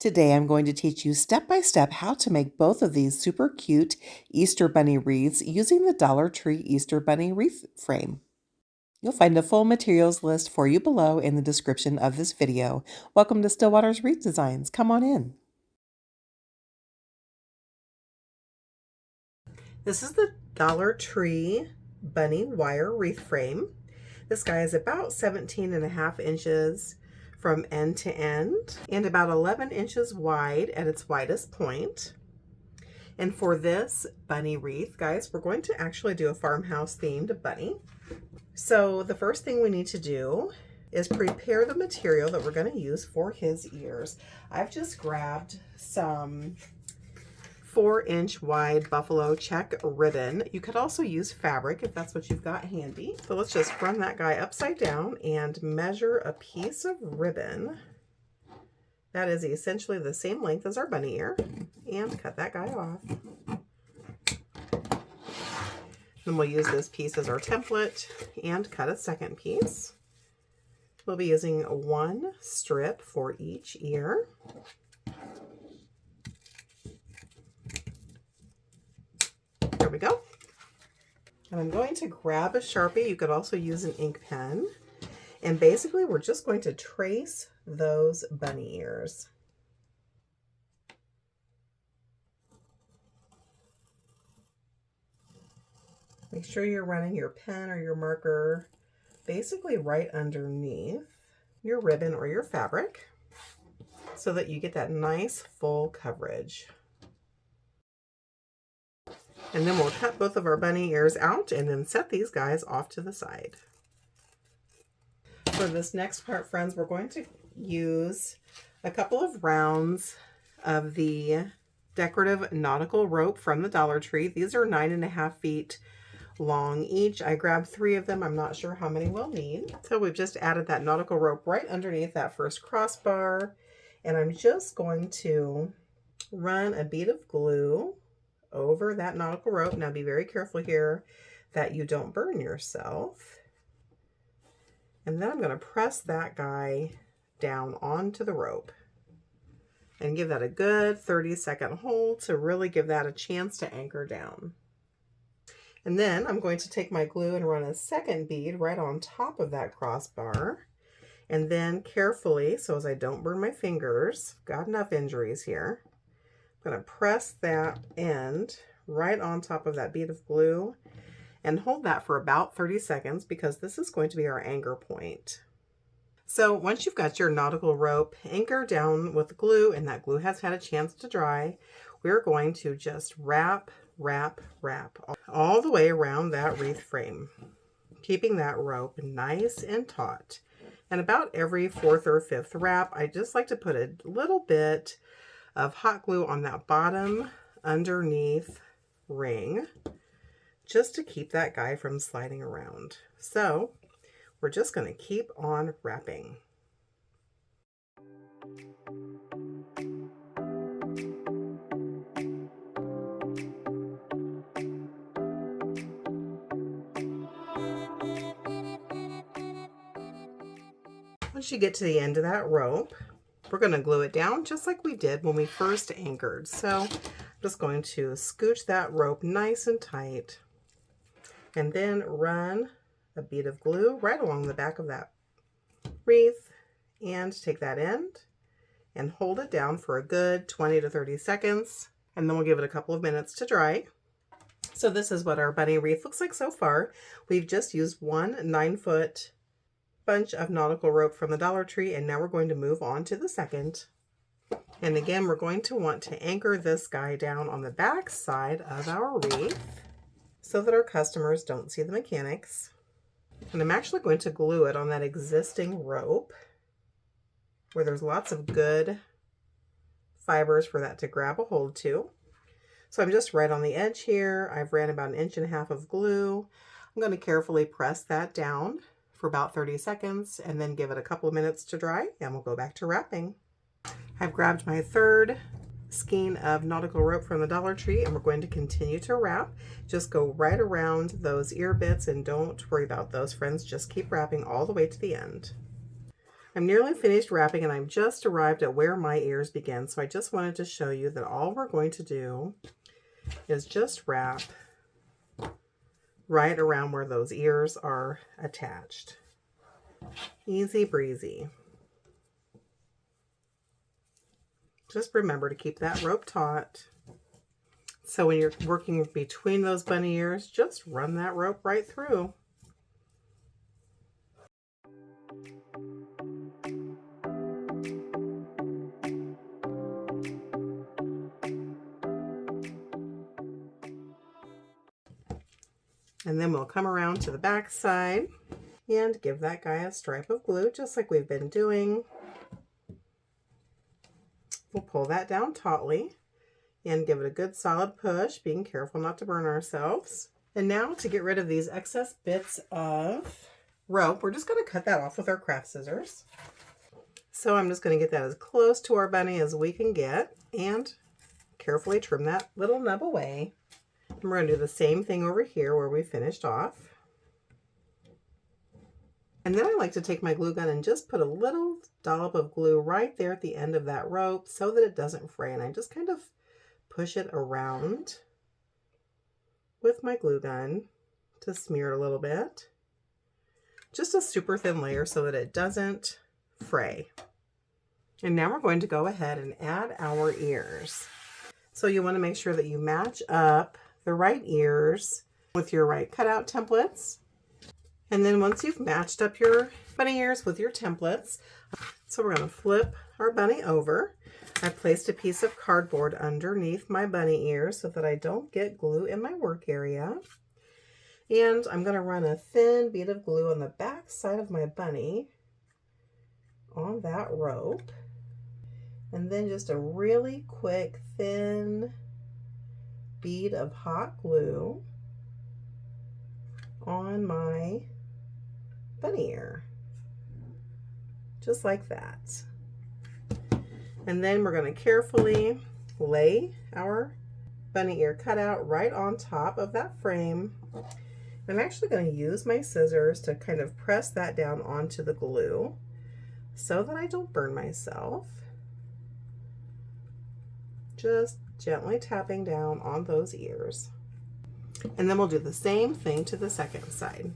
Today I'm going to teach you step by step how to make both of these super cute Easter Bunny wreaths using the Dollar Tree Easter Bunny Wreath Frame. You'll find a full materials list for you below in the description of this video. Welcome to Stillwater's Wreath Designs. Come on in. This is the Dollar Tree Bunny Wire Wreath Frame. This guy is about 17.5 inches from end to end and about 11 inches wide at its widest point. And for this bunny wreath, guys, we're going to actually do a farmhouse themed bunny. So the first thing we need to do is prepare the material that we're going to use for his ears. I've just grabbed some 4-inch wide buffalo check ribbon. You could also use fabric if that's what you've got handy. So let's just run that guy upside down and measure a piece of ribbon that is essentially the same length as our bunny ear and cut that guy off. Then we'll use this piece as our template and cut a second piece. We'll be using one strip for each ear. There we go. And I'm going to grab a Sharpie. You could also use an ink pen. And basically we're just going to trace those bunny ears. Make sure you're running your pen or your marker basically right underneath your ribbon or your fabric so that you get that nice full coverage. And then we'll cut both of our bunny ears out and then set these guys off to the side. For this next part, friends, we're going to use a couple of rounds of the decorative nautical rope from the Dollar Tree. These are 9.5 feet long each. I grabbed 3 of them. I'm not sure how many we'll need. So we've just added that nautical rope right underneath that first crossbar. And I'm just going to run a bead of glue over that nautical rope. Now be very careful here that you don't burn yourself. And then I'm going to press that guy down onto the rope and give that a good 30-second hold to really give that a chance to anchor down. And then I'm going to take my glue and run a second bead right on top of that crossbar. And then carefully, so as I don't burn my fingers, got enough injuries here, I'm going to press that end right on top of that bead of glue and hold that for about 30 seconds because this is going to be our anchor point. So once you've got your nautical rope anchored down with glue and that glue has had a chance to dry, we're going to just wrap all the way around that wreath frame, keeping that rope nice and taut. And about every 4th or 5th wrap, I just like to put a little bit of hot glue on that bottom underneath ring just to keep that guy from sliding around. So we're just going to keep on wrapping. Once you get to the end of that rope, we're going to glue it down just like we did when we first anchored. So I'm just going to scooch that rope nice and tight and then run a bead of glue right along the back of that wreath and take that end and hold it down for a good 20 to 30 seconds. And then we'll give it a couple of minutes to dry. So this is what our bunny wreath looks like so far. We've just used one 9-foot bunch of nautical rope from the Dollar Tree, and now we're going to move on to the second. And again, we're going to want to anchor this guy down on the back side of our wreath so that our customers don't see the mechanics. And I'm actually going to glue it on that existing rope where there's lots of good fibers for that to grab a hold to. So I'm just right on the edge here. I've ran about 1.5 inches of glue. I'm going to carefully press that down for about 30 seconds and then give it a couple of minutes to dry, and we'll go back to wrapping. I've grabbed my 3rd skein of nautical rope from the Dollar Tree and we're going to continue to wrap. Just go right around those ear bits and don't worry about those, friends. Just keep wrapping all the way to the end. I'm nearly finished wrapping and I've just arrived at where my ears begin. So I just wanted to show you that all we're going to do is just wrap right around where those ears are attached. Easy breezy. Just remember to keep that rope taut. So when you're working between those bunny ears, just run that rope right through. And then we'll come around to the back side and give that guy a stripe of glue, just like we've been doing. We'll pull that down tautly and give it a good solid push, being careful not to burn ourselves. And now to get rid of these excess bits of rope, we're just going to cut that off with our craft scissors. So I'm just going to get that as close to our bunny as we can get and carefully trim that little nub away. And we're going to do the same thing over here where we finished off. And then I like to take my glue gun and just put a little dollop of glue right there at the end of that rope so that it doesn't fray. And I just kind of push it around with my glue gun to smear it a little bit. Just a super thin layer so that it doesn't fray. And now we're going to go ahead and add our ears. So you want to make sure that you match up the right ears with your right cutout templates. And then once you've matched up your bunny ears with your templates, so we're going to flip our bunny over. I placed a piece of cardboard underneath my bunny ears so that I don't get glue in my work area. And I'm going to run a thin bead of glue on the back side of my bunny on that rope. And then just a really quick thin bead of hot glue on my bunny ear. Just like that. And then we're going to carefully lay our bunny ear cutout right on top of that frame. I'm actually going to use my scissors to kind of press that down onto the glue so that I don't burn myself. Just gently tapping down on those ears. And then we'll do the same thing to the second side.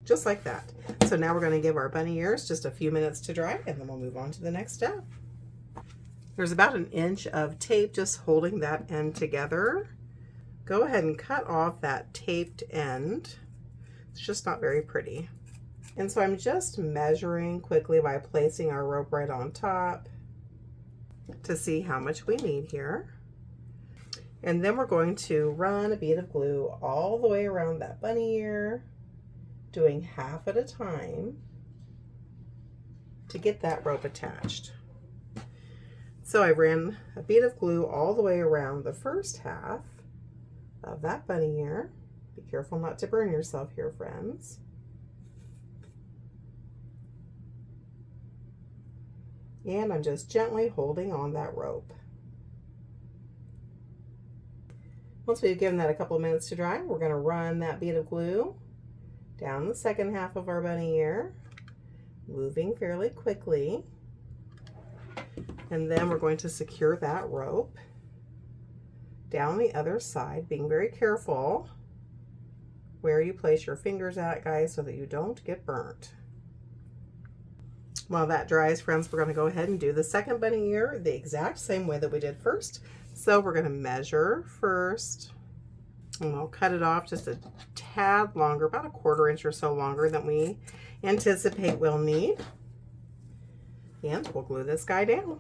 Just like that. So now we're going to give our bunny ears just a few minutes to dry and then we'll move on to the next step. There's about an inch of tape just holding that end together. Go ahead and cut off that taped end. It's just not very pretty. And so I'm just measuring quickly by placing our rope right on top to see how much we need here. And then we're going to run a bead of glue all the way around that bunny ear, doing half at a time to get that rope attached. So I ran a bead of glue all the way around the first half of that bunny ear. Be careful not to burn yourself here, friends. And I'm just gently holding on that rope. Once we've given that a couple of minutes to dry, we're going to run that bead of glue down the second half of our bunny ear, moving fairly quickly. And then we're going to secure that rope down the other side, being very careful where you place your fingers at, guys, so that you don't get burnt. While that dries, friends, we're going to go ahead and do the second bunny ear the exact same way that we did first. So we're going to measure first, and we'll cut it off just a tad longer, about a 1/4 inch or so longer than we anticipate we'll need. And we'll glue this guy down.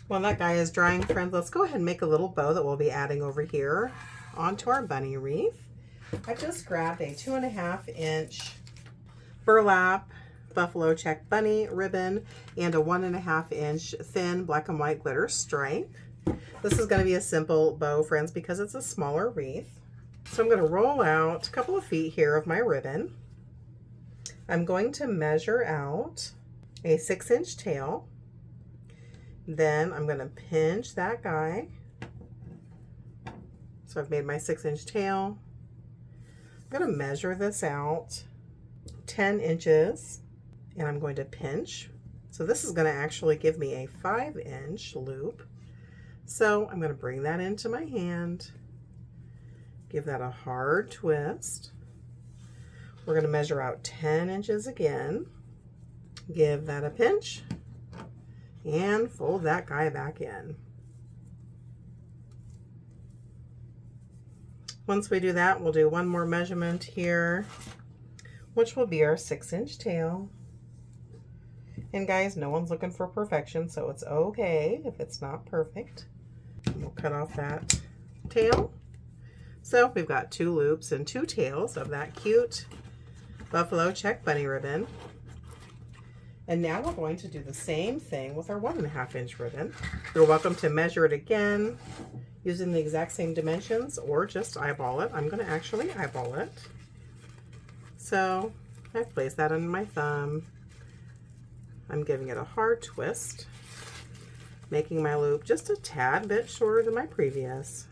While that guy is drying, friends, let's go ahead and make a little bow that we'll be adding over here onto our bunny wreath. I just grabbed a 2.5 inch burlap buffalo check bunny ribbon and a 1.5 inch thin black and white glitter stripe. This is going to be a simple bow, friends, because it's a smaller wreath. So I'm going to roll out a couple of feet here of my ribbon. I'm going to measure out a 6-inch tail. Then I'm going to pinch that guy So I've made my 6-inch tail. I'm going to measure this out 10 inches and I'm going to pinch. So this is going to actually give me a 5-inch loop. So I'm going to bring that into my hand, give that a hard twist. We're going to measure out 10 inches again, give that a pinch, and fold that guy back in. Once we do that, we'll do one more measurement here, which will be our 6-inch tail. And guys, no one's looking for perfection, so it's okay if it's not perfect. We'll cut off that tail. So we've got 2 loops and 2 tails of that cute buffalo check bunny ribbon. And now we're going to do the same thing with our 1.5-inch ribbon. You're welcome to measure it again using the exact same dimensions or just eyeball it. I'm going to actually eyeball it. So I've placed that under my thumb. I'm giving it a hard twist, making my loop just a tad bit shorter than my previous.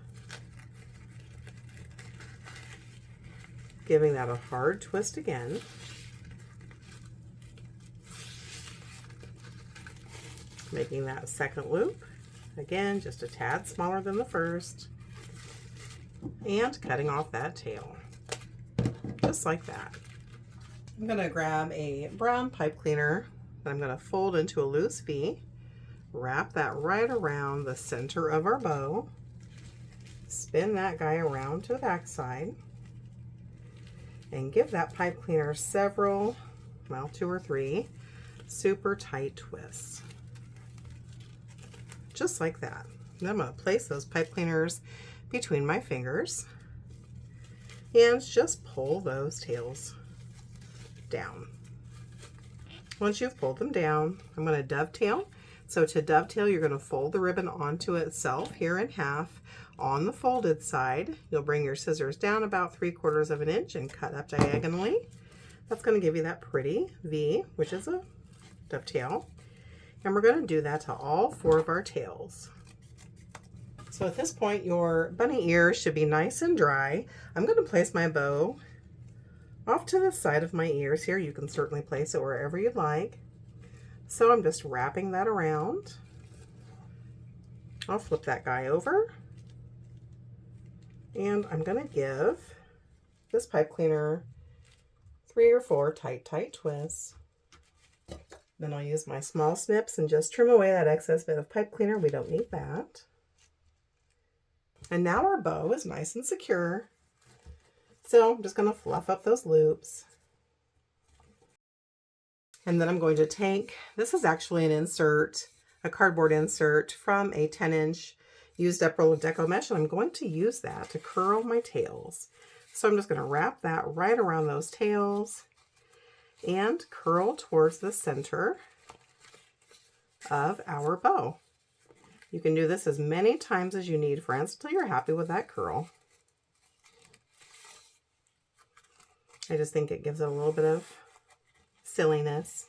Giving that a hard twist again. Making that second loop, again, just a tad smaller than the first. And cutting off that tail, just like that. I'm going to grab a brown pipe cleaner that I'm going to fold into a loose V, wrap that right around the center of our bow, spin that guy around to the back side, and give that pipe cleaner several, well, 2 or 3 super tight twists. Just like that. And I'm going to place those pipe cleaners between my fingers and just pull those tails down. Once you've pulled them down, I'm going to dovetail. So to dovetail, you're going to fold the ribbon onto itself here in half. On the folded side, you'll bring your scissors down about 3/4 of an inch and cut up diagonally. That's going to give you that pretty V, which is a dovetail. And we're going to do that to all 4 of our tails. So at this point, your bunny ears should be nice and dry. I'm going to place my bow off to the side of my ears here. You can certainly place it wherever you'd like. So I'm just wrapping that around. I'll flip that guy over. And I'm going to give this pipe cleaner 3 or 4 tight twists. Then I'll use my small snips and just trim away that excess bit of pipe cleaner. We don't need that. And now our bow is nice and secure. So I'm just going to fluff up those loops. And then I'm going to take, this is actually an insert, a cardboard insert from a 10-inch used up roll of deco mesh, and I'm going to use that to curl my tails. So I'm just going to wrap that right around those tails and curl towards the center of our bow. You can do this as many times as you need, friends, until you're happy with that curl. I just think it gives it a little bit of silliness.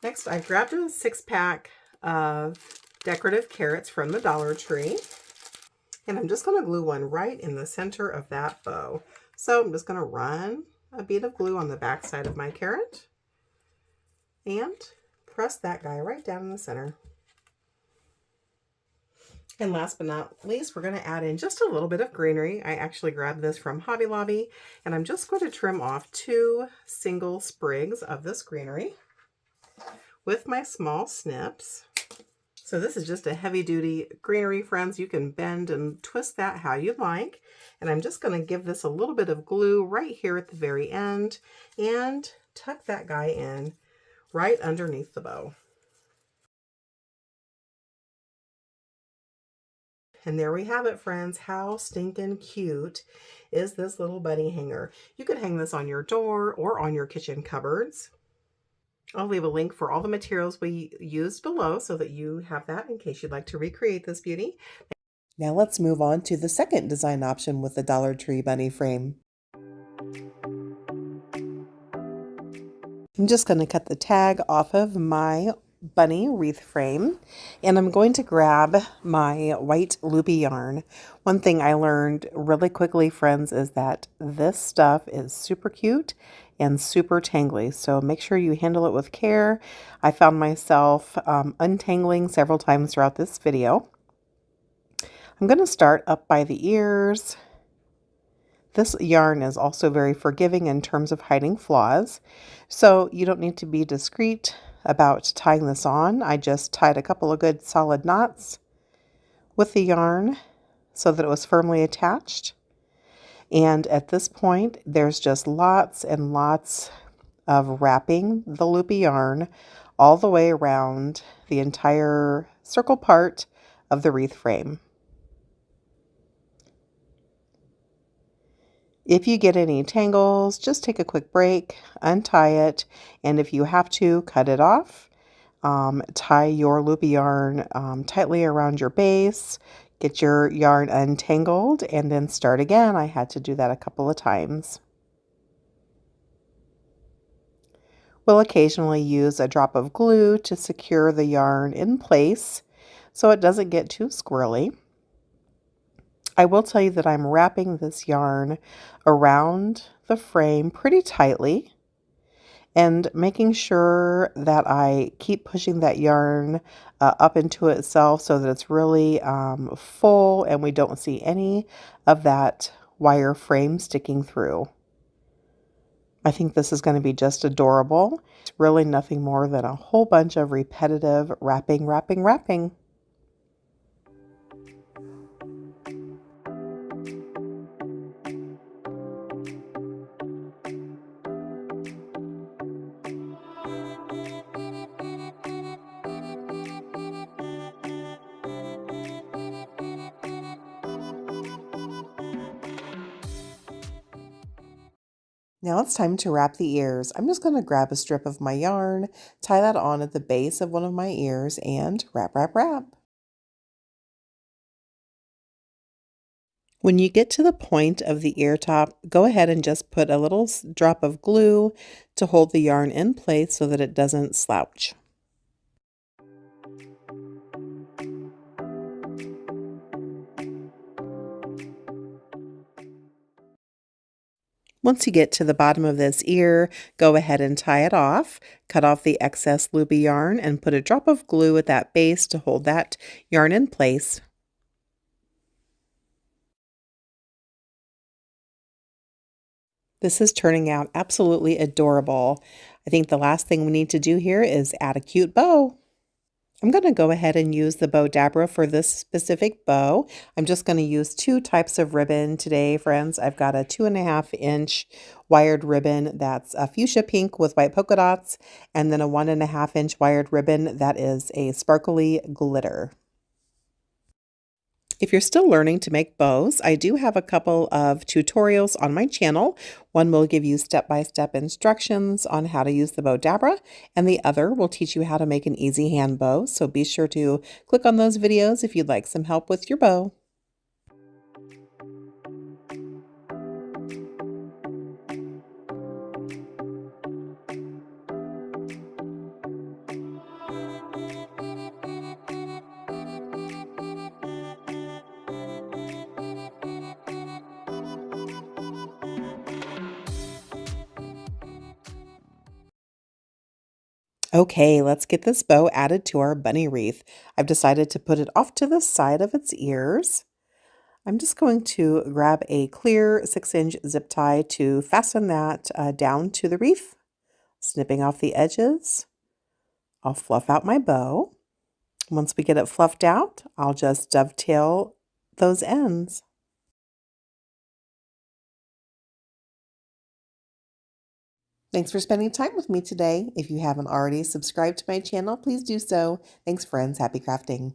Next, I've grabbed a 6-pack of decorative carrots from the Dollar Tree, and I'm just going to glue one right in the center of that bow. So I'm just going to run a bead of glue on the back side of my carrot and press that guy right down in the center. And last but not least, we're going to add in just a little bit of greenery. I actually grabbed this from Hobby Lobby, and I'm just going to trim off 2 single sprigs of this greenery with my small snips. So this is just a heavy-duty greenery, friends. You can bend and twist that how you'd like. And I'm just going to give this a little bit of glue right here at the very end and tuck that guy in right underneath the bow. And there we have it, friends. How stinking cute is this little bunny hanger? You could hang this on your door or on your kitchen cupboards. I'll leave a link for all the materials we used below so that you have that in case you'd like to recreate this beauty. Now let's move on to the second design option with the Dollar Tree bunny frame. I'm just going to cut the tag off of my Bunny Wreath Frame, and I'm going to grab my white loopy yarn. One thing I learned really quickly, friends, is that this stuff is super cute and super tangly, so make sure you handle it with care. I found myself untangling several times throughout this video. I'm going to start up by the ears. This yarn is also very forgiving in terms of hiding flaws, so you don't need to be discreet about tying this on. I just tied a couple of good solid knots with the yarn so that it was firmly attached. And at this point, there's just lots and lots of wrapping the loopy yarn all the way around the entire circle part of the wreath frame. If you get any tangles, just take a quick break, untie it, and if you have to, cut it off. Tie your loopy yarn tightly around your base, get your yarn untangled, and then start again. I had to do that a couple of times. We'll occasionally use a drop of glue to secure the yarn in place so it doesn't get too squirrely. I will tell you that I'm wrapping this yarn around the frame pretty tightly and making sure that I keep pushing that yarn up into itself so that it's really full and we don't see any of that wire frame sticking through. I think this is going to be just adorable. It's really nothing more than a whole bunch of repetitive wrapping, wrapping, wrapping. Now it's time to wrap the ears. I'm just going to grab a strip of my yarn, tie that on at the base of one of my ears, and wrap, wrap, wrap. When you get to the point of the ear top, go ahead and just put a little drop of glue to hold the yarn in place so that it doesn't slouch. Once you get to the bottom of this ear, go ahead and tie it off. Cut off the excess loopy yarn and put a drop of glue at that base to hold that yarn in place. This is turning out absolutely adorable. I think the last thing we need to do here is add a cute bow. I'm going to go ahead and use the bow dabra for this specific bow. I'm just going to use two types of ribbon today, friends. I've got a 2.5-inch wired ribbon that's a fuchsia pink with white polka dots, and then a 1.5-inch wired ribbon that is a sparkly glitter. If you're still learning to make bows, I do have a couple of tutorials on my channel. One will give you step-by-step instructions on how to use the bow dabra, and the other will teach you how to make an easy hand bow. So be sure to click on those videos if you'd like some help with your bow. Okay, let's get this bow added to our bunny wreath. I've decided to put it off to the side of its ears. I'm just going to grab a clear 6-inch zip tie to fasten that down to the wreath, snipping off the edges. I'll fluff out my bow. Once we get it fluffed out, I'll just dovetail those ends. Thanks for spending time with me today. If you haven't already subscribed to my channel, please do so. Thanks, friends. Happy crafting.